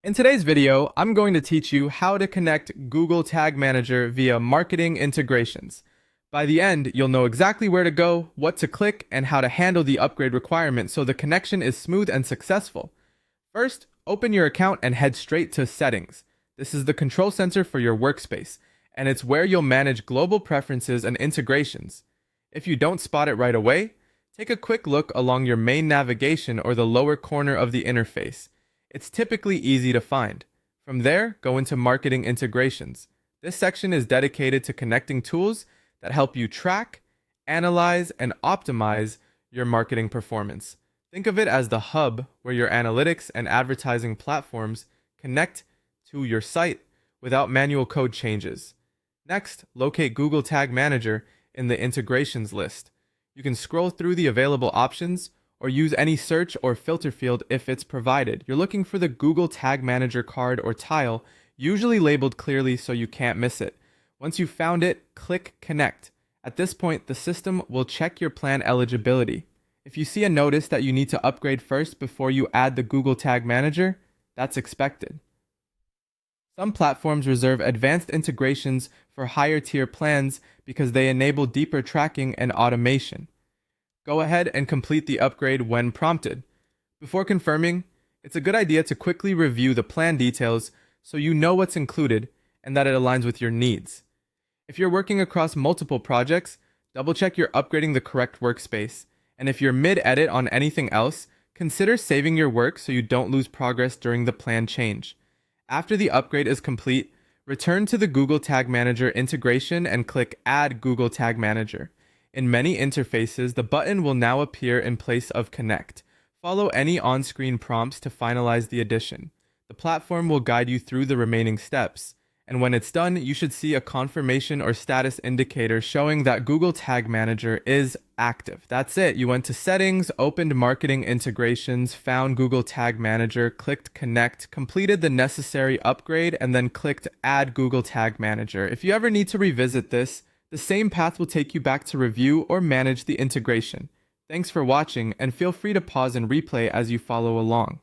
In today's video, I'm going to teach you how to connect Google Tag Manager via marketing integrations. By the end, you'll know exactly where to go, what to click, and how to handle the upgrade requirement so the connection is smooth and successful. First, open your account and head straight to Settings. This is the control center for your workspace, and it's where you'll manage global preferences and integrations. If you don't spot it right away, take a quick look along your main navigation or the lower corner of the interface. It's typically easy to find. From there, go into Marketing Integrations. This section is dedicated to connecting tools that help you track, analyze, and optimize your marketing performance. Think of it as the hub where your analytics and advertising platforms connect to your site without manual code changes. Next, locate Google Tag Manager in the integrations list. You can scroll through the available options or use any search or filter field if it's provided. You're looking for the Google Tag Manager card or tile, usually labeled clearly so you can't miss it. Once you've found it, click Connect. At this point, the system will check your plan eligibility. If you see a notice that you need to upgrade first before you add the Google Tag Manager, that's expected. Some platforms reserve advanced integrations for higher tier plans because they enable deeper tracking and automation. Go ahead and complete the upgrade when prompted. Before confirming, it's a good idea to quickly review the plan details so you know what's included and that it aligns with your needs. If you're working across multiple projects, double check you're upgrading the correct workspace. And if you're mid-edit on anything else, consider saving your work so you don't lose progress during the plan change. After the upgrade is complete, return to the Google Tag Manager integration and click Add Google Tag Manager. In many interfaces, the button will now appear in place of Connect. Follow any on-screen prompts to finalize the addition. The platform will guide you through the remaining steps. And when it's done, you should see a confirmation or status indicator showing that Google Tag Manager is active. That's it. You went to Settings, opened Marketing Integrations, found Google Tag Manager, clicked Connect, completed the necessary upgrade, and then clicked Add Google Tag Manager. If you ever need to revisit this, the same path will take you back to review or manage the integration. Thanks for watching, and feel free to pause and replay as you follow along.